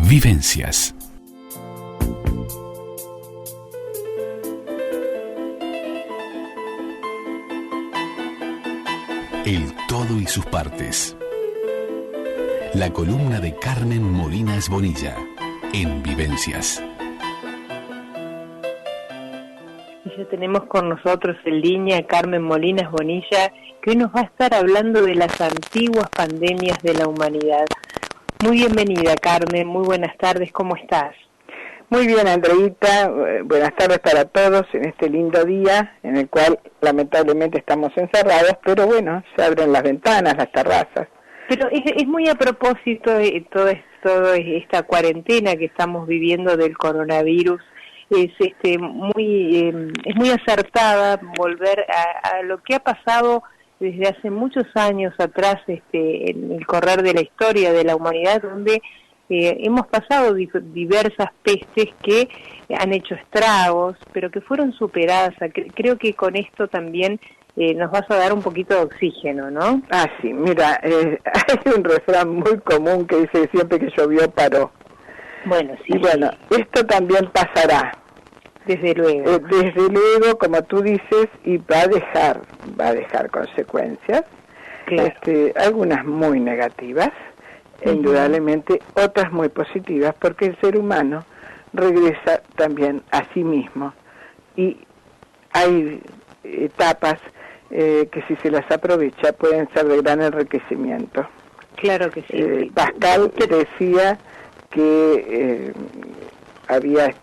Vivencias. El todo y sus partes. La columna de Carmen Molinas Bonilla en Vivencias. Y ya tenemos con nosotros en línea a Carmen Molinas Bonilla, que hoy nos va a estar hablando de las antiguas pandemias de la humanidad. Muy bienvenida, Carmen, muy buenas tardes, ¿cómo estás? Muy bien, Andreita, buenas tardes para todos en este lindo día en el cual lamentablemente estamos encerrados, pero bueno, se abren las ventanas, las terrazas. Pero es muy a propósito de toda esta cuarentena que estamos viviendo del coronavirus, es muy acertada volver a lo que ha pasado desde hace muchos años atrás en el correr de la historia de la humanidad, donde hemos pasado diversas pestes que han hecho estragos, pero que fueron superadas. Creo que con esto también nos vas a dar un poquito de oxígeno, ¿no? Ah, sí, mira, hay un refrán muy común que dice que siempre que llovió paró. Bueno, sí. Y bueno, esto también pasará. Desde luego. Desde luego, como tú dices, y va a dejar consecuencias, Claro. Algunas muy negativas, indudablemente, otras muy positivas, porque el ser humano regresa también a sí mismo. Y hay etapas que si se las aprovecha pueden ser de gran enriquecimiento. Claro que sí. Pascal decía que había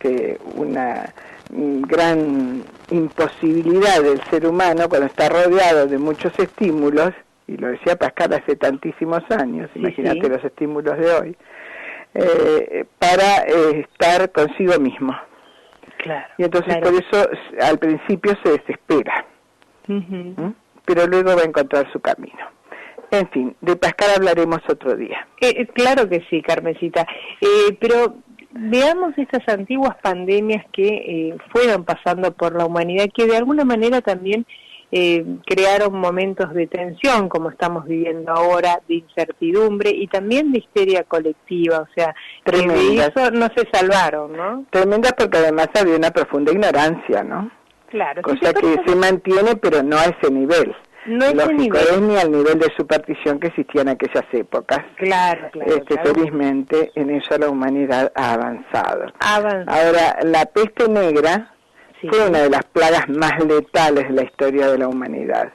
una gran imposibilidad del ser humano cuando está rodeado de muchos estímulos, y lo decía Pascal hace tantísimos años, imagínate los estímulos de hoy, para estar consigo mismo. Claro. Y entonces claro. por eso al principio se desespera, pero luego va a encontrar su camino. En fin, de Pascal hablaremos otro día. Claro que sí, Carmencita. Pero veamos estas antiguas pandemias que fueron pasando por la humanidad, que de alguna manera también crearon momentos de tensión, como estamos viviendo ahora, de incertidumbre y también de histeria colectiva. O sea, de eso no se salvaron, ¿no? Tremendas, porque además había una profunda ignorancia, ¿no? Claro. Cosa que se mantiene, pero no a ese nivel. No es lógico, es ni al nivel de superstición que existía en aquellas épocas. Claro. Felizmente en eso la humanidad ha avanzado. Ahora, la peste negra fue una de las plagas más letales de la historia de la humanidad.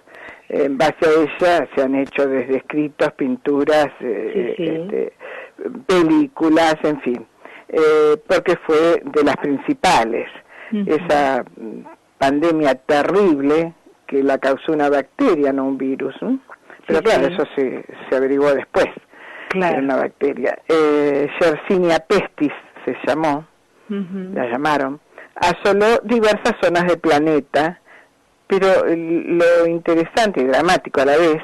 En base a ella se han hecho desde escritos, pinturas, películas, en fin, porque fue de las principales. Esa pandemia terrible que la causó una bacteria, no un virus, ¿no? Pero claro, eso se averiguó después. Era una bacteria. Yersinia pestis se llamó, la llamaron. Asoló diversas zonas del planeta, pero lo interesante y dramático a la vez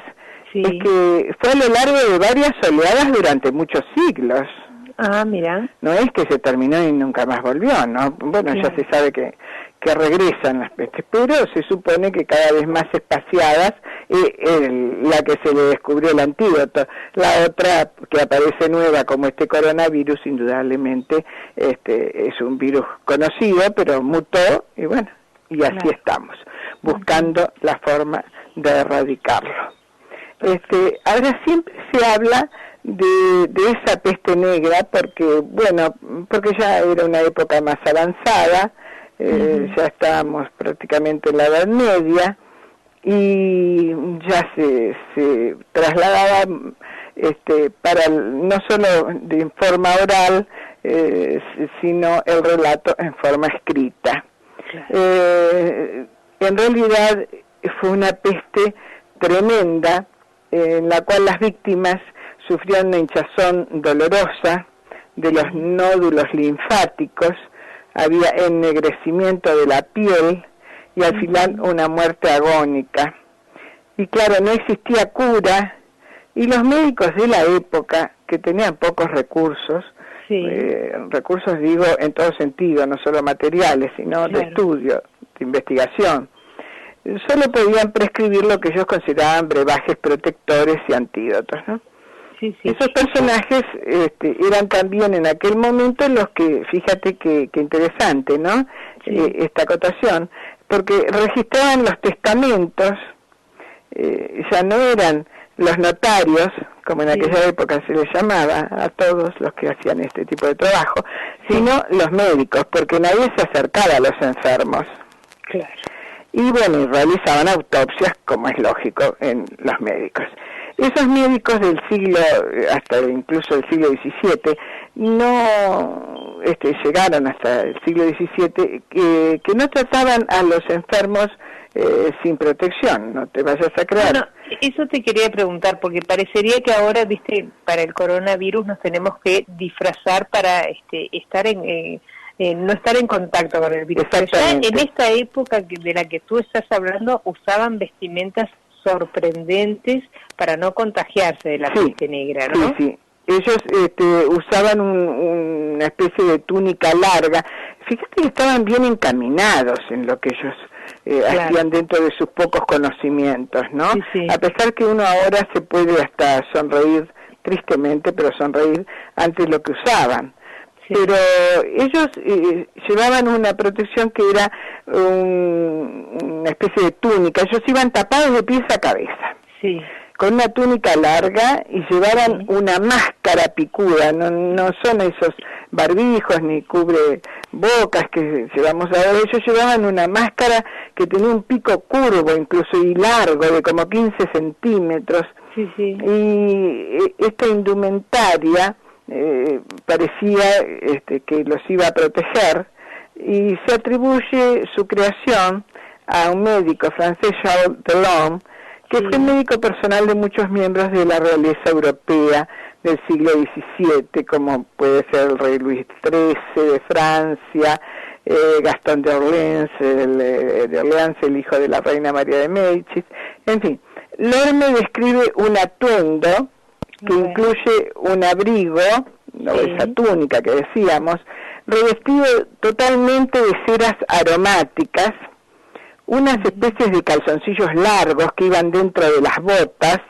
es que fue a lo largo de varias oleadas durante muchos siglos. Ah, mira. No es que se terminó y nunca más volvió, ¿no? Bueno, ya se sabe que regresan las pestes, pero se supone que cada vez más espaciadas, la que se le descubrió el antídoto, la otra que aparece nueva como este coronavirus, indudablemente es un virus conocido, pero mutó, y bueno, y así estamos, buscando la forma de erradicarlo. Ahora siempre se habla de esa peste negra porque ya era una época más avanzada, ya estábamos prácticamente en la Edad Media y ya se trasladaba para no solo de forma oral, sino el relato en forma escrita. En realidad fue una peste tremenda en la cual las víctimas sufrían una hinchazón dolorosa de los nódulos linfáticos, había ennegrecimiento de la piel y al final una muerte agónica. Y claro, no existía cura, y los médicos de la época, que tenían pocos recursos, recursos digo en todo sentido, no solo materiales, sino de estudio, de investigación, solo podían prescribir lo que ellos consideraban brebajes protectores y antídotos, ¿no? sí. Esos personajes eran también en aquel momento los que, fíjate que interesante, ¿no? Sí. Esta acotación, porque registraban los testamentos, ya no eran los notarios, como en aquella época se les llamaba a todos los que hacían este tipo de trabajo, sino los médicos, porque nadie se acercaba a los enfermos. Claro. Y bueno, y realizaban autopsias, como es lógico, en los médicos. Esos médicos del siglo, hasta incluso el siglo XVII, no llegaron hasta el siglo XVII, que no trataban a los enfermos sin protección, no te vayas a creer. Bueno, eso te quería preguntar, porque parecería que ahora, viste, para el coronavirus nos tenemos que disfrazar para estar no estar en contacto con el virus. Pero ya en esta época de la que tú estás hablando, usaban vestimentas sorprendentes para no contagiarse de la peste negra, ¿no? Sí. Ellos usaban una especie de túnica larga. Fíjate que estaban bien encaminados en lo que ellos hacían dentro de sus pocos conocimientos, ¿no? Sí. A pesar que uno ahora se puede hasta sonreír, tristemente, pero sonreír ante lo que usaban. Sí. Pero ellos llevaban una protección que era una especie de túnica. Ellos iban tapados de pies a cabeza. Sí. Con una túnica larga y llevaban una máscara picuda, no son esos barbijos ni cubre bocas que llevamos ahora. Ellos llevaban una máscara que tenía un pico curvo incluso y largo de como 15 centímetros. Sí. Y esta indumentaria parecía que los iba a proteger, y se atribuye su creación a un médico francés, Charles Delhomme, que fue médico personal de muchos miembros de la realeza europea del siglo XVII, como puede ser el rey Luis XIII de Francia, Gastón de Orleans, el hijo de la reina María de Médicis, en fin. Lorme describe un atuendo que incluye un abrigo, esa túnica que decíamos, revestido totalmente de ceras aromáticas, unas especies de calzoncillos largos que iban dentro de las botas,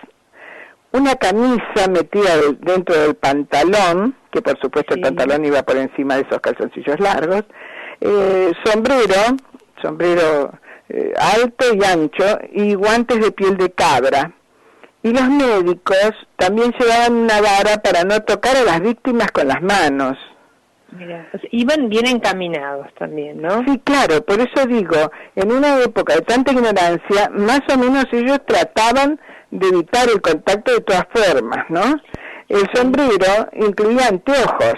una camisa metida dentro del pantalón, que por supuesto el pantalón iba por encima de esos calzoncillos largos, sombrero alto y ancho, y guantes de piel de cabra. Y los médicos también llevaban una vara para no tocar a las víctimas con las manos. Mira, pues iban bien encaminados también, ¿no? Sí, claro, por eso digo, en una época de tanta ignorancia, más o menos ellos trataban de evitar el contacto de todas formas, ¿no? El sombrero incluía anteojos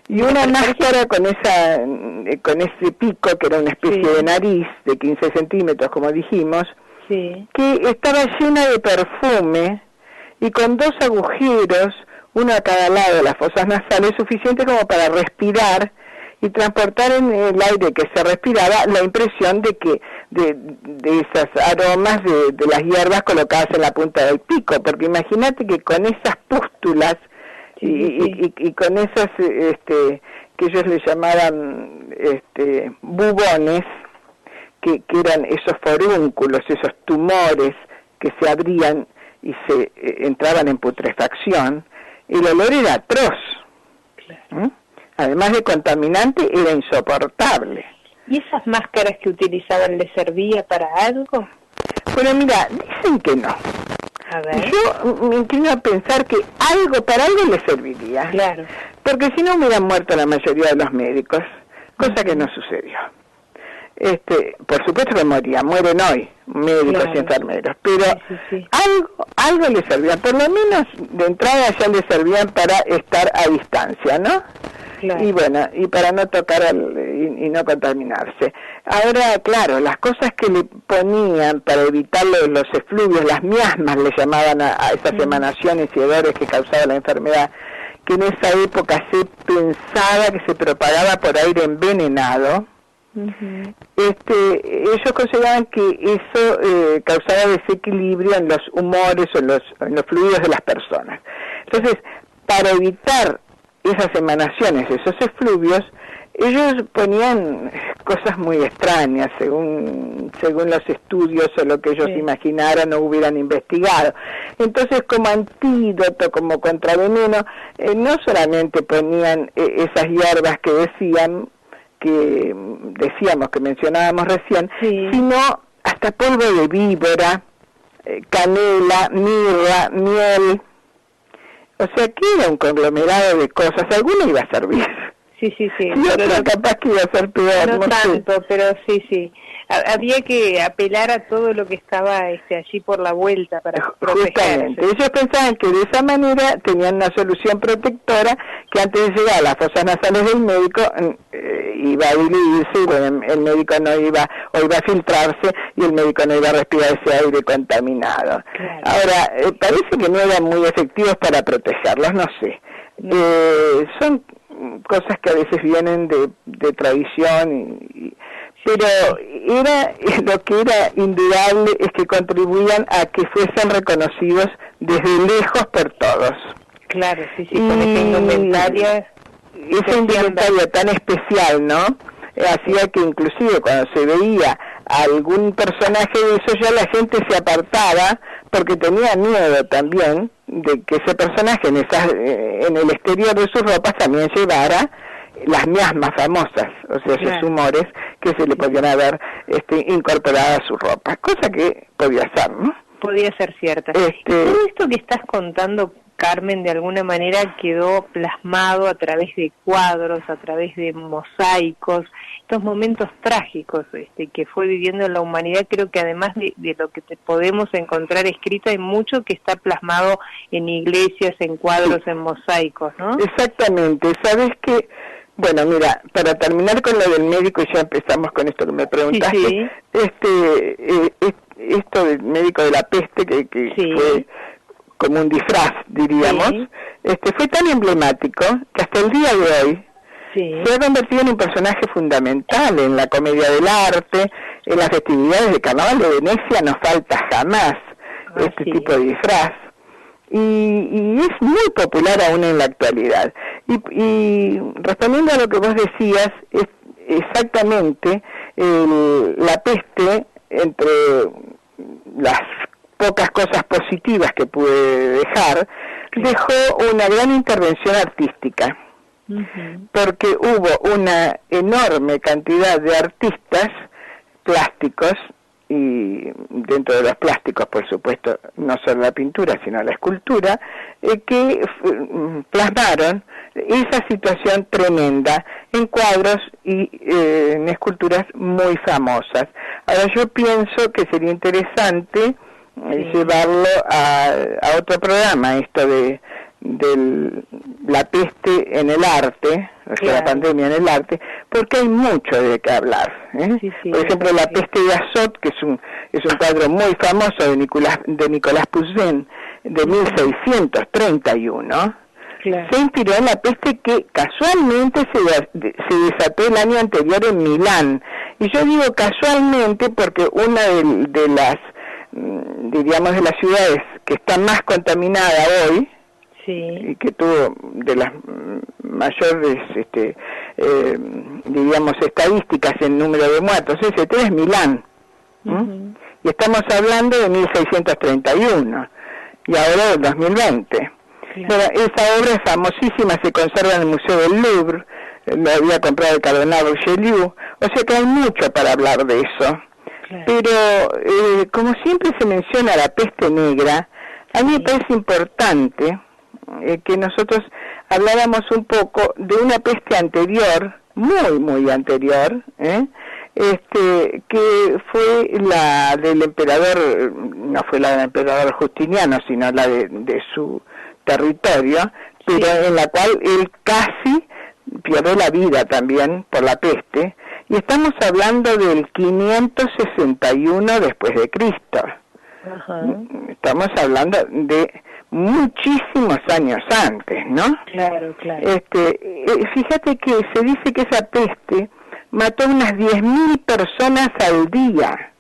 y una máscara con ese pico, que era una especie de nariz de 15 centímetros, como dijimos, que estaba llena de perfume y con 2 agujeros, uno a cada lado de las fosas nasales, suficiente como para respirar y transportar en el aire que se respiraba la impresión de que de esas aromas de las hierbas colocadas en la punta del pico, porque imagínate que con esas pústulas y con esas que ellos le llamaban bubones, que eran esos forúnculos, esos tumores que se abrían y se entraban en putrefacción, el olor era atroz. Claro. Además de contaminante, era insoportable. ¿Y esas máscaras que utilizaban les servía para algo? Bueno, mira, dicen que no. A ver. Yo me inclino a pensar que para algo les serviría. Claro. Porque si no hubieran muerto la mayoría de los médicos, cosa que no sucedió. Por supuesto que mueren hoy médicos y enfermeros, pero algo les servían, por lo menos de entrada ya les servían para estar a distancia, ¿no? Claro. Y bueno, y para no tocar y no contaminarse. Ahora, claro, las cosas que le ponían para evitar los efluvios, las miasmas le llamaban a esas emanaciones y hedores que causaba la enfermedad, que en esa época se pensaba que se propagaba por aire envenenado. Ellos consideraban que eso causaba desequilibrio en los humores o en los fluidos de las personas. Entonces, para evitar esas emanaciones, esos efluvios, ellos ponían cosas muy extrañas según los estudios o lo que ellos imaginaran o hubieran investigado. Entonces, como antídoto, como contraveneno, no solamente ponían esas hierbas que decíamos, que mencionábamos recién, sino hasta polvo de víbora, canela, mirra, miel. O sea que era un conglomerado de cosas. Alguna iba a servir. Sí. Y otra capaz que iba a ser peor. No tanto, pero sí. Había que apelar a todo lo que estaba allí por la vuelta para protegerse. Justamente, ellos pensaban que de esa manera tenían una solución protectora que antes de llegar a las fosas nasales del médico iba a diluirse y bueno, el médico no iba, o iba a filtrarse y el médico no iba a respirar ese aire contaminado. Claro. Ahora, parece que no eran muy efectivos para protegerlos, no sé. Son cosas que a veces vienen de tradición pero lo que era indudable es que contribuían a que fuesen reconocidos desde lejos por todos. Claro, sí, con esa indumentaria. Esa indumentaria tan especial, ¿no? Hacía que inclusive cuando se veía algún personaje de eso, ya la gente se apartaba porque tenía miedo también de que ese personaje en el exterior de sus ropas también llevara las miasmas famosas, o sea, esos humores que se le podían haber incorporado a su ropa, cosa que podía ser, ¿no? Podía ser cierta. Todo esto que estás contando, Carmen, de alguna manera quedó plasmado a través de cuadros, a través de mosaicos, estos momentos trágicos que fue viviendo la humanidad. Creo que además de lo que podemos encontrar escrito, hay mucho que está plasmado en iglesias, en cuadros, en mosaicos, ¿no? Exactamente. ¿Sabes qué? Bueno, mira, para terminar con lo del médico, y ya empezamos con esto que me preguntaste, esto del médico de la peste, que fue como un disfraz, diríamos, fue tan emblemático que hasta el día de hoy se ha convertido en un personaje fundamental en la comedia del arte, en las festividades de Carnaval de Venecia no falta jamás tipo de disfraz. Y es muy popular aún en la actualidad. Y respondiendo a lo que vos decías, es exactamente la peste, entre las pocas cosas positivas que pude dejar, dejó una gran intervención artística, porque hubo una enorme cantidad de artistas plásticos, y dentro de los plásticos, por supuesto, no solo la pintura, sino la escultura, que plasmaron esa situación tremenda en cuadros y en esculturas muy famosas. Ahora yo pienso que sería interesante llevarlo a otro programa, esto de la peste en el arte, o sea, la pandemia en el arte, porque hay mucho de qué hablar. Por ejemplo, la peste de Azot, que es un cuadro muy famoso de Nicolás Poussin, de 1631, se inspiró en la peste que casualmente se desató el año anterior en Milán. Y yo digo casualmente porque una de las, diríamos, de las ciudades que está más contaminada hoy, y que tuvo de las mayores, diríamos, estadísticas en número de muertos, es Milán. Y estamos hablando de 1631, y ahora del 2020. Bueno, esa obra es famosísima, se conserva en el Museo del Louvre, lo había comprado el cardenal Richelieu, o sea que hay mucho para hablar de eso. Pero, como siempre se menciona la peste negra, a mí me parece importante que nosotros habláramos un poco de una peste anterior, muy anterior, que fue la del emperador, no fue la del emperador Justiniano, sino la de su territorio, pero en la cual él casi pierde la vida también por la peste, y estamos hablando del 561 después de Cristo. Estamos hablando de muchísimos años antes, ¿no? Claro. Fíjate que se dice que esa peste mató unas 10.000 personas al día.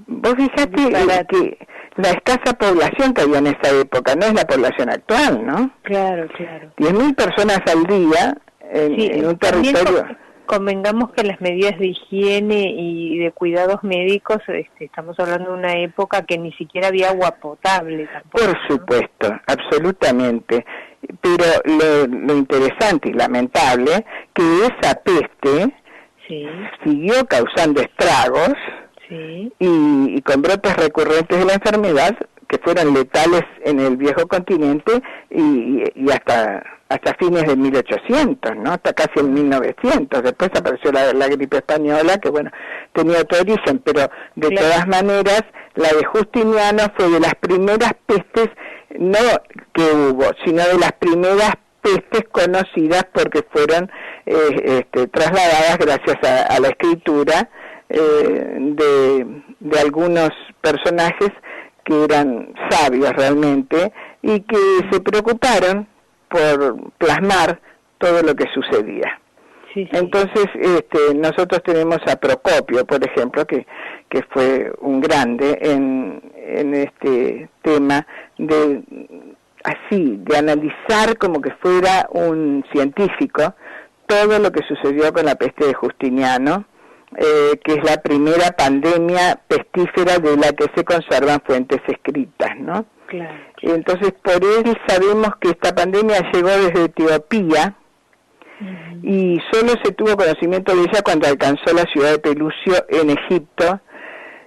Vos fijate que la escasa población que había en esa época no es la población actual, ¿no? Claro. 10.000 personas al día en un territorio. convengamos que las medidas de higiene y de cuidados médicos, estamos hablando de una época que ni siquiera había agua potable tampoco. Por supuesto, ¿no? Absolutamente. Pero lo interesante y lamentable, que esa peste siguió causando estragos y con brotes recurrentes de la enfermedad que fueron letales en el viejo continente y hasta fines de 1800, ¿no? Hasta casi en 1900. Después apareció la gripe española, que bueno, tenía otro origen, pero de todas maneras la de Justiniano fue de las primeras pestes, no que hubo, sino de las primeras pestes conocidas porque fueron trasladadas gracias a la escritura de algunos personajes que eran sabios realmente y que se preocuparon por plasmar todo lo que sucedía. Entonces nosotros tenemos a Procopio, por ejemplo, que fue un grande en este tema de analizar como que fuera un científico todo lo que sucedió con la peste de Justiniano, que es la primera pandemia pestífera de la que se conservan fuentes escritas, ¿no? Claro. Entonces, por él sabemos que esta pandemia llegó desde Etiopía y solo se tuvo conocimiento de ella cuando alcanzó la ciudad de Pelucio en Egipto,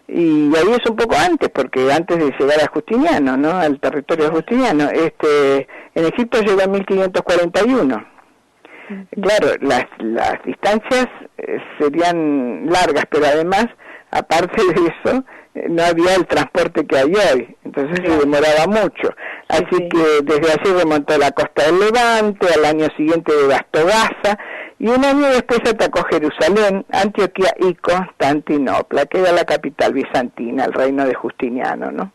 y ahí es un poco antes, porque antes de llegar a Justiniano, ¿no? Al territorio justiniano, en Egipto llegó en 1541. Claro, las distancias serían largas, pero además, aparte de eso, no había el transporte que hay hoy, entonces se demoraba mucho. Así que desde allí remontó la costa del Levante, al año siguiente devastó Gaza, y un año después atacó Jerusalén, Antioquía y Constantinopla, que era la capital bizantina, el reino de Justiniano, ¿no?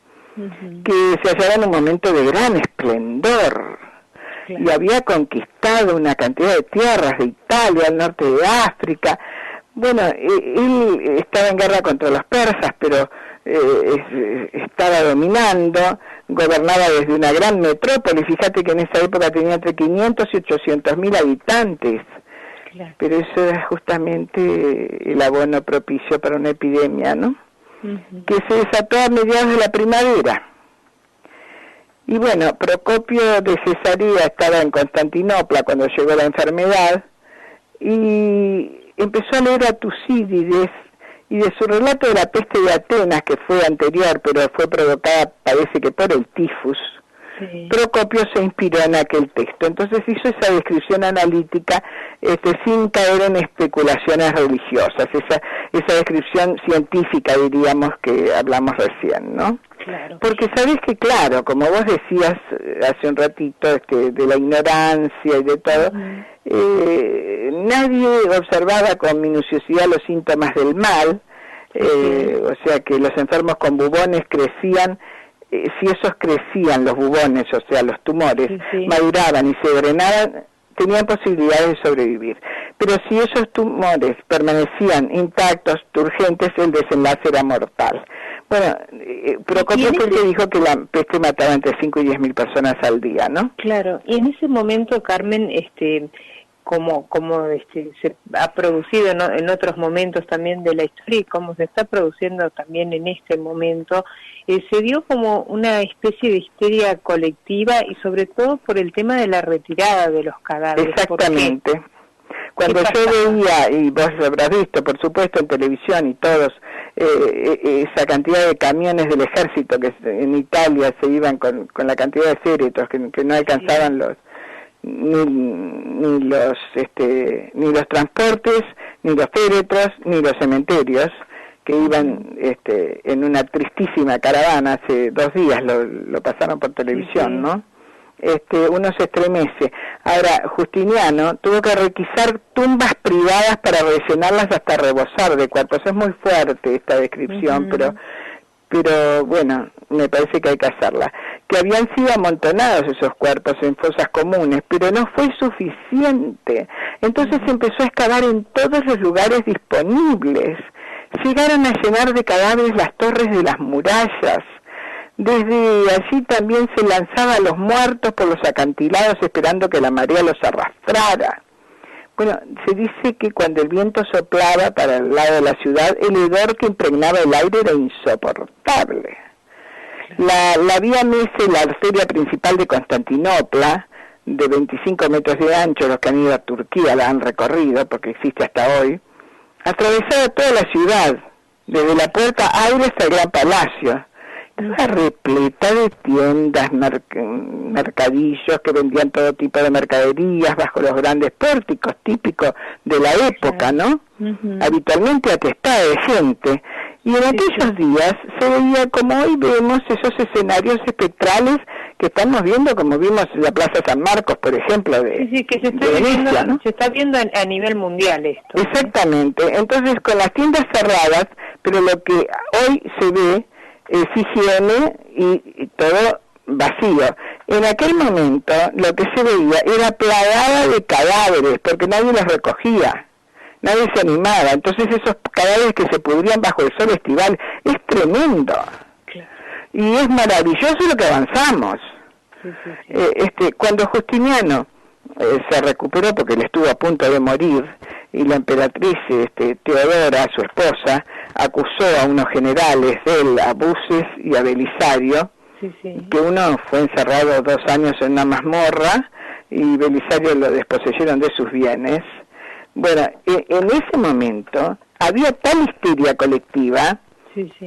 Que se hallaba en un momento de gran esplendor. Y había conquistado una cantidad de tierras de Italia, al norte de África. Bueno, él estaba en guerra contra los persas, pero estaba dominando, gobernaba desde una gran metrópoli. Fíjate que en esa época tenía entre 500 y 800.000 habitantes. Pero eso era justamente el abono propicio para una epidemia, ¿no? Que se desató a mediados de la primavera. Y bueno, Procopio de Cesarea estaba en Constantinopla cuando llegó la enfermedad y empezó a leer a Tucídides, y de su relato de la peste de Atenas, que fue anterior, pero fue provocada, parece que por el tifus, Procopio se inspiró en aquel texto. Entonces hizo esa descripción analítica sin caer en especulaciones religiosas, esa descripción científica, diríamos, que hablamos recién, ¿no? Claro. Porque sabés que, claro, como vos decías hace un ratito, de la ignorancia y de todo, nadie observaba con minuciosidad los síntomas del mal, o sea que los enfermos con bubones crecían, si esos crecían, los bubones, o sea, los tumores, maduraban y se drenaban, tenían posibilidades de sobrevivir. Pero si esos tumores permanecían intactos, turgentes, el desenlace era mortal. Bueno, Procopio fue el que dijo que la peste mataba entre 5 y 10.000 personas al día, ¿no? Claro, y en ese momento, Carmen, como se ha producido en otros momentos también de la historia y como se está produciendo también en este momento, se dio como una especie de histeria colectiva y sobre todo por el tema de la retirada de los cadáveres. Exactamente. Cuando yo veía, y vos habrás visto, por supuesto, en televisión y todos, esa cantidad de camiones del ejército que en Italia se iban con la cantidad de féretros que no alcanzaban ni los transportes, ni los féretros, ni los cementerios, que iban en una tristísima caravana. Hace 2 días lo pasaron por televisión, ¿no? Uno se estremece. Ahora, Justiniano tuvo que requisar tumbas privadas para rellenarlas hasta rebosar de cuerpos. Es muy fuerte esta descripción, pero bueno, me parece que hay que hacerla. Que habían sido amontonados esos cuerpos en fosas comunes, pero no fue suficiente. Entonces empezó a excavar en todos los lugares disponibles. Llegaron a llenar de cadáveres las torres de las murallas. Desde allí también se lanzaba a los muertos por los acantilados esperando que la marea los arrastrara. Bueno, se dice que cuando el viento soplaba para el lado de la ciudad, el hedor que impregnaba el aire era insoportable. La vía Mese, la arteria principal de Constantinopla, de 25 metros de ancho, los que han ido a Turquía la han recorrido, porque existe hasta hoy, atravesaba toda la ciudad, desde la puerta Aire hasta el Gran Palacio. Estaba repleta de tiendas, mercadillos que vendían todo tipo de mercaderías bajo los grandes pórticos típicos de la época, ¿no? Habitualmente atestada de gente. Y en aquellos días se veía, como hoy vemos, esos escenarios espectrales que estamos viendo, como vimos en la Plaza San Marcos, por ejemplo, de que se está Venecia, ¿no? Se está viendo a nivel mundial esto. Exactamente. Entonces, con las tiendas cerradas, pero lo que hoy se ve es higiene y todo vacío. En aquel momento lo que se veía era plagada de cadáveres, porque nadie los recogía, nadie se animaba. Entonces esos cadáveres que se pudrían bajo el sol estival, es tremendo. Claro. Y es maravilloso lo que avanzamos. Cuando Justiniano se recuperó, porque él estuvo a punto de morir, y la emperatriz Teodora, su esposa, acusó a unos generales de él, a Buses y a Belisario, que uno fue encerrado 2 años en una mazmorra y Belisario lo desposeyeron de sus bienes. Bueno, en ese momento había tal histeria colectiva,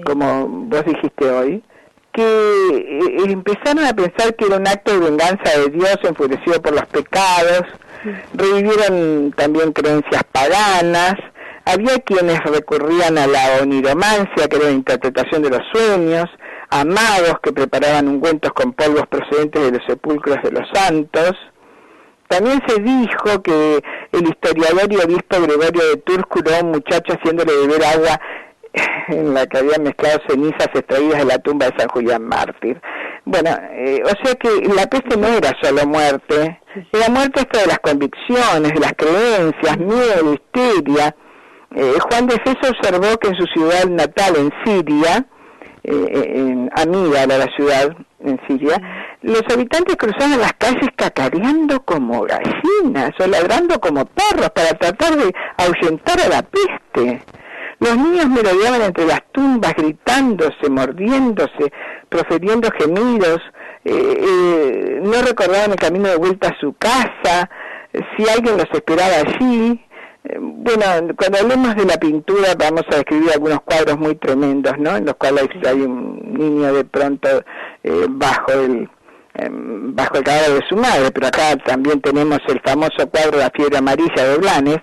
como vos dijiste hoy, que empezaron a pensar que era un acto de venganza de Dios enfurecido por los pecados. Revivieron también creencias paganas. Había quienes recurrían a la oniromancia, que era la interpretación de los sueños, a magos que preparaban ungüentos con polvos procedentes de los sepulcros de los santos. También se dijo que el historiador y obispo Gregorio de Tours curó a un muchacho haciéndole beber agua en la que había mezclado cenizas extraídas de la tumba de San Julián Mártir. Bueno, o sea que la peste no era solo muerte, era muerte esto de las convicciones, de las creencias, miedo, histeria. Juan de Feso observó que en su ciudad natal, en Siria, en Amida, la ciudad en Siria, los habitantes cruzaban las calles cacareando como gallinas o ladrando como perros para tratar de ahuyentar a la peste. Los niños merodeaban entre las tumbas, gritándose, mordiéndose, profiriendo gemidos, no recordaban el camino de vuelta a su casa, si alguien los esperaba allí. Bueno, cuando hablemos de la pintura vamos a describir algunos cuadros muy tremendos, ¿no? En los cuales hay un niño de pronto bajo el cadáver de su madre, pero acá también tenemos el famoso cuadro La fiebre amarilla de Blanes,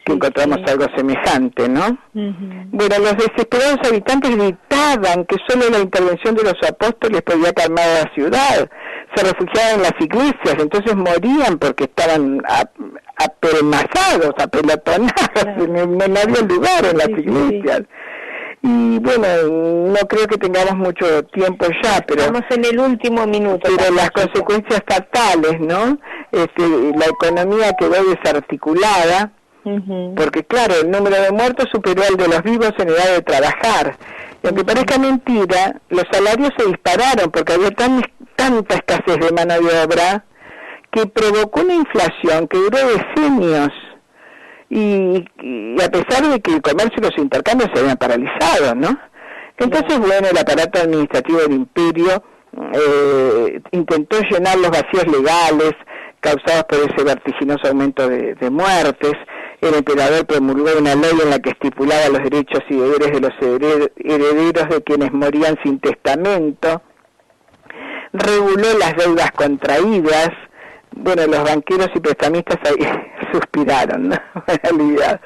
que encontramos algo semejante, ¿no? Bueno, los desesperados habitantes gritaban que solo la intervención de los apóstoles podía calmar a la ciudad. Se refugiaban en las iglesias, entonces morían porque estaban apelmazados, apelotonados, no había lugar en las iglesias. Y bueno, no creo que tengamos mucho tiempo ya, pero estamos en el último minuto. Pero las consecuencias fatales, ¿no? La economía quedó desarticulada, porque claro, el número de muertos superó al de los vivos en edad de trabajar. Y aunque parezca mentira, los salarios se dispararon porque había tanta escasez de mano de obra que provocó una inflación que duró decenios. Y a pesar de que el comercio y los intercambios se habían paralizado, ¿no? Entonces, bueno, el aparato administrativo del imperio intentó llenar los vacíos legales causados por ese vertiginoso aumento de muertes. El emperador promulgó una ley en la que estipulaba los derechos y deberes de los herederos de quienes morían sin testamento. Reguló las deudas contraídas. Bueno, los banqueros y prestamistas ahí suspiraron, ¿no? En realidad.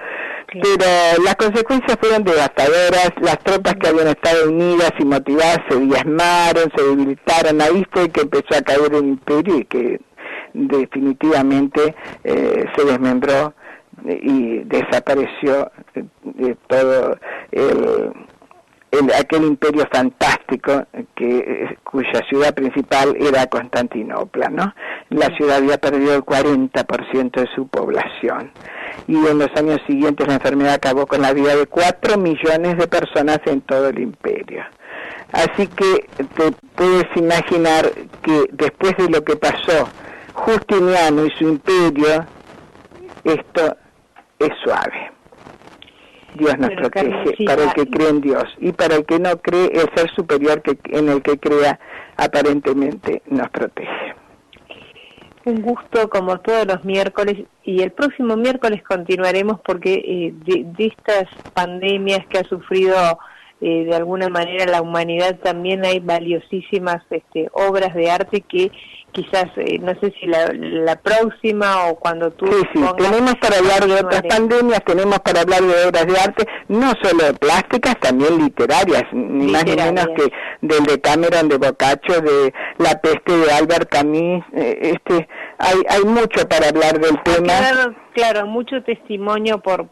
Pero las consecuencias fueron devastadoras. Las tropas que habían estado unidas y motivadas se diezmaron, se debilitaron. Ahí fue que empezó a caer el imperio y que definitivamente se desmembró y desapareció todo aquel imperio fantástico cuya ciudad principal era Constantinopla, ¿no? La ciudad había perdido el 40% de su población y en los años siguientes la enfermedad acabó con la vida de 4 millones de personas en todo el imperio. Así que te puedes imaginar que después de lo que pasó Justiniano y su imperio, esto es suave. Dios nos protege, Carmencita, para el que cree en Dios, y para el que no cree, el ser superior en el que crea aparentemente nos protege. Un gusto como todos los miércoles, y el próximo miércoles continuaremos porque de estas pandemias que ha sufrido de alguna manera la humanidad, también hay valiosísimas obras de arte que quizás, no sé si la próxima o cuando tú... Sí, tenemos para hablar de otras pandemias, tenemos para hablar de obras de arte, no solo de plásticas, también literarias, ni más ni menos que del Decameron de Boccaccio, de La peste de Albert Camus. Hay mucho para hablar del tema. Claro, mucho testimonio por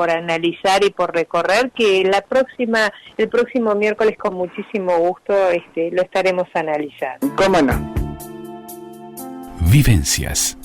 analizar y por recorrer, que el próximo miércoles con muchísimo gusto lo estaremos analizando. ¿Cómo no? Vivencias.